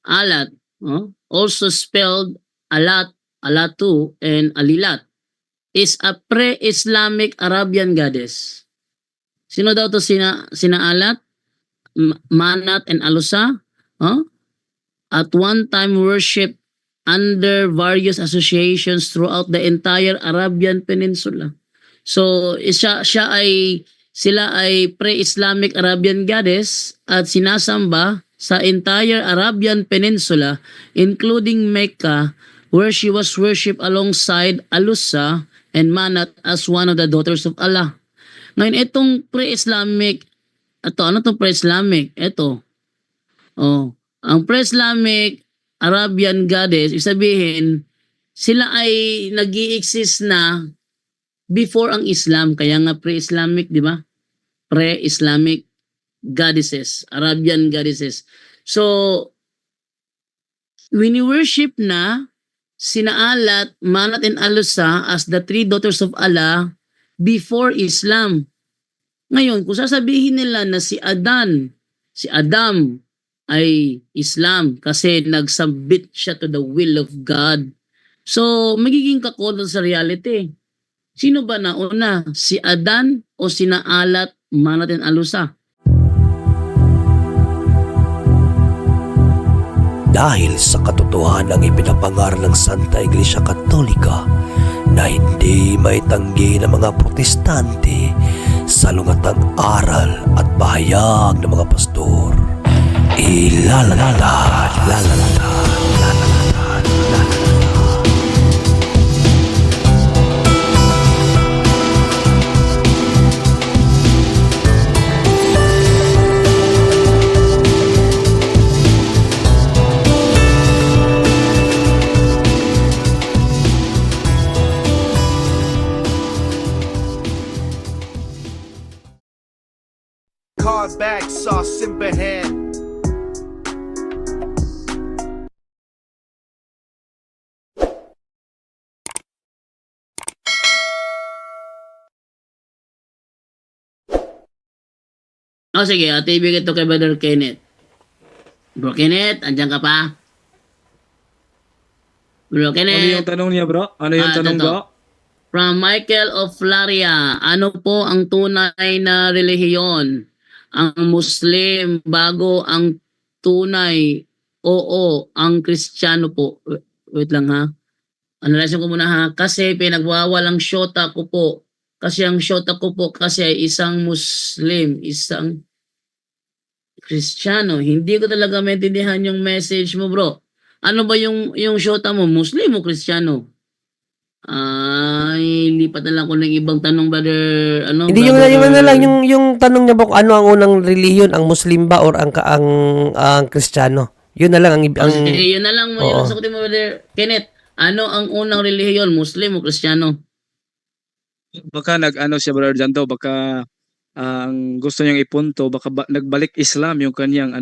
Alat, also spelled Alat, Alatu, and Alilat, is a pre-Islamic Arabian goddess. Sino daw to sina Alat, Manat, and Alusa? At one time worship under various associations throughout the entire Arabian Peninsula. So sila ay pre-Islamic Arabian goddess at sinasamba sa entire Arabian Peninsula including Mecca, where she was worshipped alongside Alusa and Manat as one of the daughters of Allah. Ngayon itong pre-Islamic, ano to pre-Islamic? Ito. Ang pre-Islamic Arabian goddess, ibig sabihin, sila ay nag-i-exist na before ang Islam, kaya nga pre-Islamic, di ba? Pre-Islamic goddesses, Arabian goddesses. So, wini-worship na sina Alat, Manat, and Alusa as the three daughters of Allah before Islam. Ngayon, kung sasabihin nila na si Adam ay Islam kasi nag-submit siya to the will of God. So, magiging kakontra sa reality. Sino ba nauna? Si Adan o sina Alat, Manat, and Alusa? Dahil sa katotohanan ng ipinapangaral ng Santa Iglesia Katolika na hindi maitanggi ng mga protestante sa lungatang aral at bahayag ng mga pastor, Card bag sauce simbahan. Sige, ibigay ito kay Brother Kenneth. Bro Kenneth, andyan ka pa? Bro Kenneth. Ano yung tanong niya, bro? Ano yung tanong, bro? From Michael of Flaria, ano po ang tunay na relihiyon? Ang Muslim bago ang tunay? Oo, ang Kristiyano po. Wait lang ha. Analyze ko muna ha. Kasi pinagwawalang syota ko po. Kasi ang syota ko po kasi ay isang Muslim, isang Kristiyano. Hindi ko talaga maintindihan yung message mo, bro. Ano ba yung syota mo? Muslim o Kristiyano? Ay, lipat na lang ko ng ibang tanong, brother. Ano? Hindi yung tanong niya ba kung ano ang unang relihiyon, ang Muslim ba or ang Kristiyano? Yun na lang yun na lang mo yung sagutin mo, brother Kenneth. Ano ang unang relihiyon, Muslim o Kristiyano? Baka nag-ano siya, brother Janto, baka ang gusto niyang ipunto, baka nagbalik Islam yung kanyang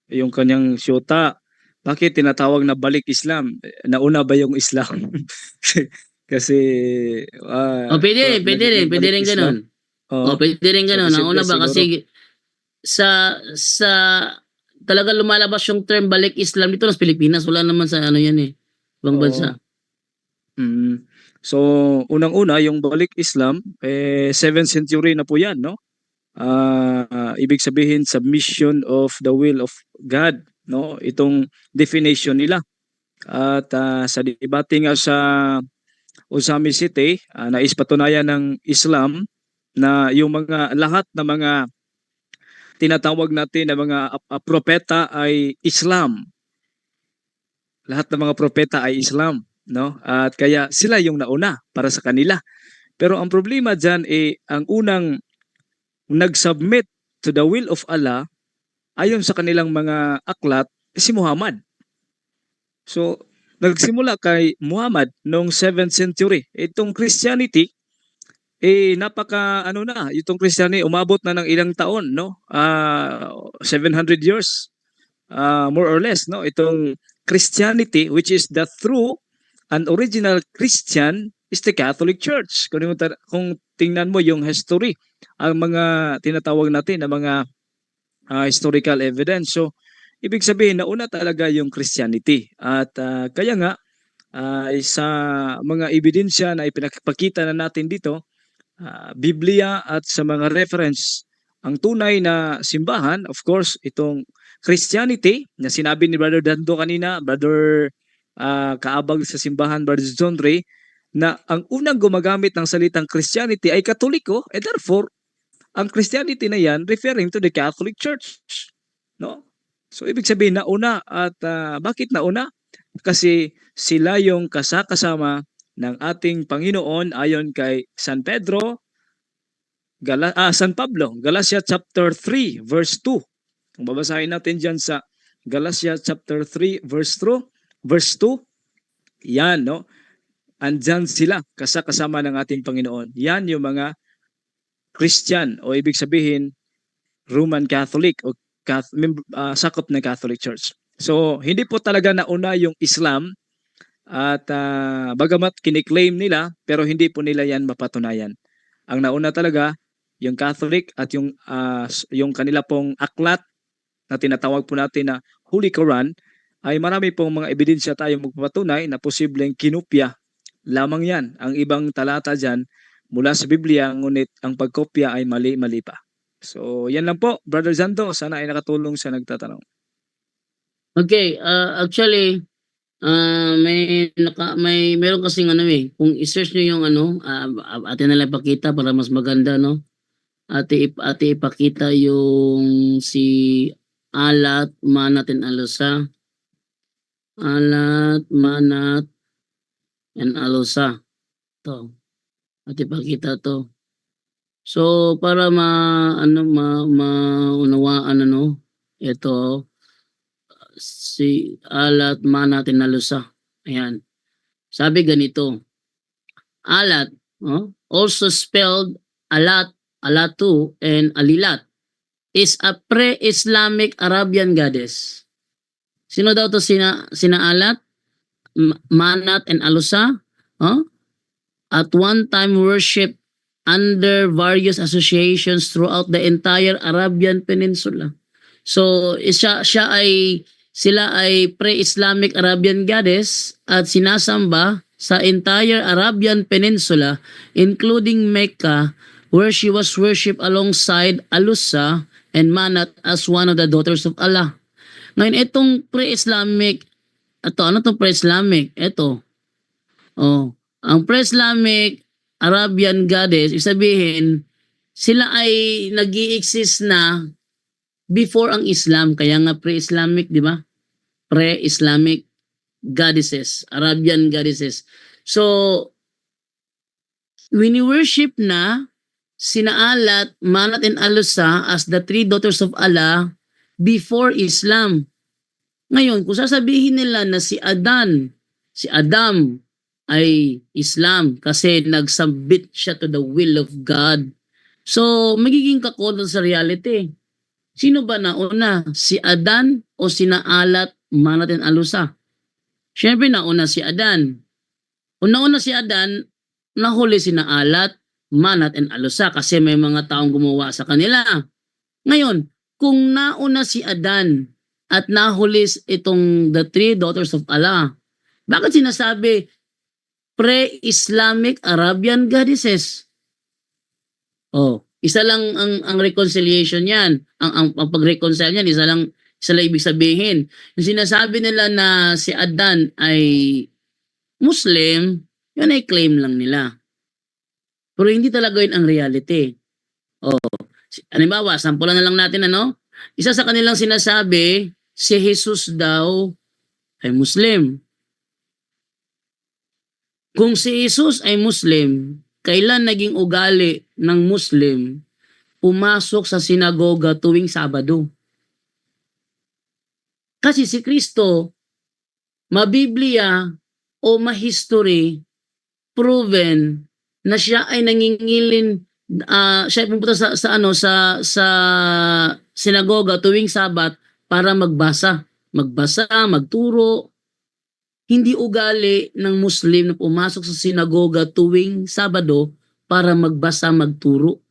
yung kanyang syota. Bakit tinatawag na balik Islam? Nauna ba yung Islam? Kasi pwede rin ganoon. Pwede rin ganoon. Ang una ba kasi sa talaga lumalabas yung term balik Islam dito sa Pilipinas, wala naman sa yan ibang bansa. So, unang-una, yung balik Islam, 7th century na po yan, no? Ibig sabihin, submission of the will of God, no? Itong definition nila. At sa debate nga sa Osami City, naispatunayan ng Islam na yung lahat na mga tinatawag natin na mga propeta ay Islam. Lahat ng mga propeta ay Islam, no? At kaya sila yung nauna para sa kanila. Pero ang problema diyan ang unang nag-submit to the will of Allah ayon sa kanilang mga aklat si Muhammad. So nagsimula kay Muhammad noong 7th century. Itong Christianity itong Christianity umabot na ng ilang taon, no? 700 years more or less, no? Itong Christianity, which is the true and original Christian, is the Catholic Church. Kung tingnan mo yung history, ang mga tinatawag natin na mga historical evidence. So, ibig sabihin nauna talaga yung Christianity. At kaya nga sa mga ebidensya na ipinakita na natin dito, Biblia at sa mga reference, ang tunay na simbahan, of course, itong Christianity na sinabi ni Brother Dando kanina, Brother kaabag sa simbahan, Brother John Ray, na ang unang gumagamit ng salitang Christianity ay Katoliko, and therefore, ang Christianity na yan referring to the Catholic Church. No? So, ibig sabihin nauna at bakit nauna? Kasi sila yung kasama ng ating Panginoon ayon kay San Pablo, Galatia chapter 3 verse 2. Kung babasahin natin diyan sa Galatia chapter 3 verse 2, yan, no? Andyan sila kasama ng ating Panginoon. Yan yung mga Christian o ibig sabihin Roman Catholic o sakop ng Catholic Church. So, hindi po talaga nauna yung Islam at bagamat kiniklaim nila, pero hindi po nila yan mapatunayan. Ang nauna talaga, yung Catholic at yung kanila pong aklat na tinatawag po natin na Holy Quran, ay marami pong mga ebidensya tayong magpapatunay na posibleng kinopya lamang yan. Ang ibang talata dyan mula sa Biblia, ngunit ang pagkopya ay mali-mali pa. So, yan lang po, Brother Zanto. Sana ay nakatulong sa nagtatanong. Okay, actually, meron kasing kung i-search niyo yung atin na lang ipakita para mas maganda, no? Ate ipakita yung si Alat, Manat, and Alusa. Alat, Manat, and Alusa. To. At ipakita to. So para maunawaan ito si Alat, Manat, and Alusa. Ayan. Sabi ganito. Alat, also spelled Alat, Alatu, and Alilat, is a pre-Islamic Arabian goddess. Sino daw to sina Alat, Manat, and Alusa? At one time worship under various associations throughout the entire Arabian Peninsula. So sila ay pre-Islamic Arabian goddess at sinasamba sa entire Arabian Peninsula, including Mecca, where she was worshipped alongside Alusa and Manat as one of the daughters of Allah. Ngayon, itong pre-Islamic, ano itong pre-Islamic? Ito. Ang pre-Islamic Arabian goddess, sabihin, sila ay nag-i-exist na before ang Islam, kaya nga pre-Islamic, di ba? Pre-Islamic goddesses, Arabian goddesses. So, wini-worship na sina Alat, Manat, and Alusa as the three daughters of Allah before Islam. Ngayon, kung sasabihin nila na si Adam ay Islam kasi nag-submit siya to the will of God. So, magiging kakontra sa reality. Sino ba nauna? Si Adan o sina Alat, Manat, and Alusa? Siyempre nauna si Adan. Una-una si Adan, nahuli sina Alat, Manat, and Alusa kasi may mga taong gumawa sa kanila. Ngayon, kung nauna si Adan at nahuli itong the three daughters of Allah, bakit sinasabi pre-Islamic Arabian goddesses? Isa lang ang reconciliation yan. Ang pag-reconcile yan, isa lang ibig sabihin. Yung sinasabi nila na si Adan ay Muslim, yun ay claim lang nila. Pero hindi talaga yun ang reality. Halimbawa, sampulan na lang natin isa sa kanilang sinasabi, si Jesus daw ay Muslim. Kung si Jesus ay Muslim, kailan naging ugali ng Muslim pumasok sa sinagoga tuwing Sabado? Kasi si Kristo, mabiblia o mahistory, proven na siya ay nangingilin, siya ay pumunta sa sinagoga tuwing Sabat para magbasa, magturo. Hindi ugali ng Muslim na pumasok sa sinagoga tuwing Sabado para magbasa, magturo.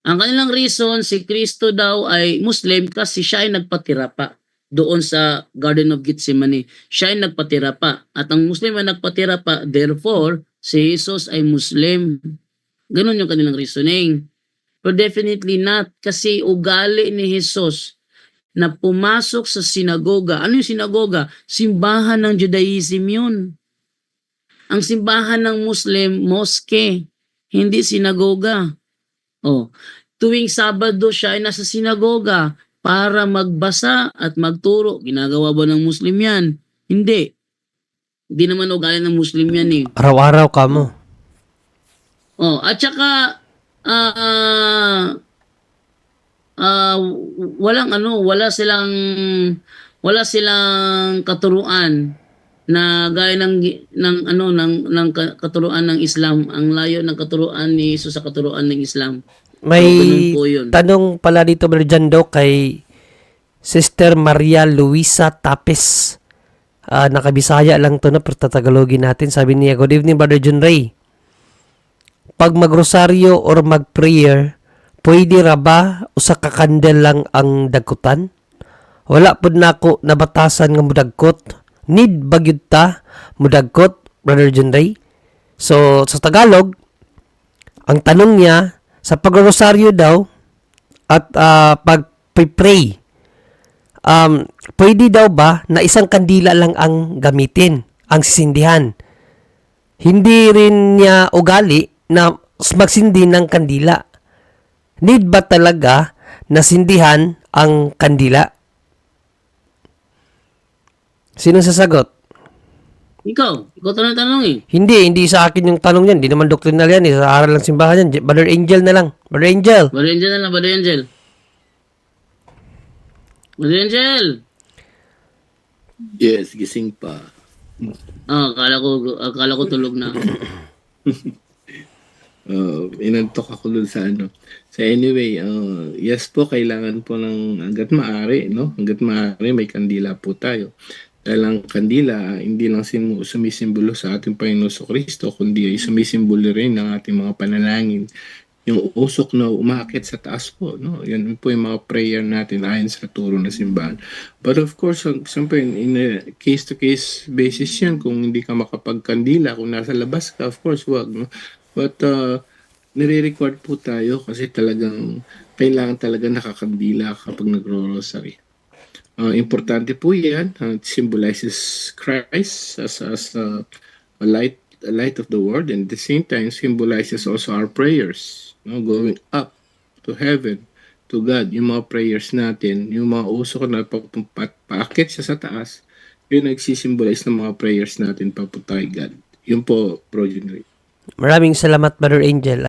Ang kanilang reason, si Kristo daw ay Muslim kasi siya ay nagpatira pa doon sa Garden of Gethsemane. Siya ay nagpatira pa. At ang Muslim ay nagpatira pa, therefore, si Jesus ay Muslim. Ganun yung kanilang reasoning. But definitely not, kasi ugali ni Jesus na pumasok sa sinagoga. Ano yung sinagoga? Simbahan ng Judaism yun. Ang simbahan ng Muslim, mosque, hindi sinagoga. Oh, tuwing Sabado siya ay nasa sinagoga para magbasa at magturo. Ginagawa ba ng Muslim yan? Hindi. Hindi naman ugali ng Muslim yan eh. Araw-araw ka mo. Oh, at saka wala silang katuruan na gaya ng katuruan ng Islam. Ang layo ng katuruan ni Jesus sa katuruan ng Islam. May ganun po yun. tanong pala dito, Brother Jando, kay Sister Maria Luisa Tapes. Nakabisaya lang to na, pero tatagalogin natin. Sabi niya, good evening, Brother John Ray. Pag magrosaryo or mag-prayer, pwede ra ba usa ka kandel lang ang dagkutan? Wala pud nako nabatasan nga mudagkot. Need ba gyud ta mudagkot, Brother John Ray? So, sa Tagalog, ang tanong niya, sa pagrosaryo daw at pag-pray, pwede daw ba na isang kandila lang ang gamitin, ang sisindihan? Hindi rin niya ugali na magsindi ng kandila. Need ba talaga na sindihan ang kandila? Sino sasagot? Ikaw tanong eh. Hindi sa akin yung tanong yan. Hindi naman doktrinal yan. Sa aral ng simbahan yan. Brother Angel na lang. Brother Angel. Brother Angel na lang, Brother Angel. Brother Angel! Yes, gising pa. Akala ko tulog na. Inantok ako dun sa ano. So anyway, yes po, kailangan po ng hanggat maaari, no? Hanggat maaari may kandila po tayo. Dahil ang kandila, hindi lang sumisimbolo sa ating Panginoon Kristo, kundi ay sumisimbolo rin ng ating mga panalangin. Yung usok na umakit sa taas po, no? Yan po yung mga prayer natin ayon sa turo ng simbahan. But of course, siyempre, in a case-to-case basis yan, kung hindi ka makapagkandila, kung nasa labas ka, of course, wag, no? But nire-record po tayo kasi talagang kailangan talaga nakakandila kapag nagro-rosary. Importante po yan. It symbolizes Christ as a light of the world, and at the same time symbolizes also our prayers, no? Going up to heaven, to God. Yung mga prayers natin, yung mga usok na paakit siya sa taas, yun nagsisimbolize ng mga prayers natin papunta kay God. Yun po, Bro Junry. Maraming salamat, Brother Angel.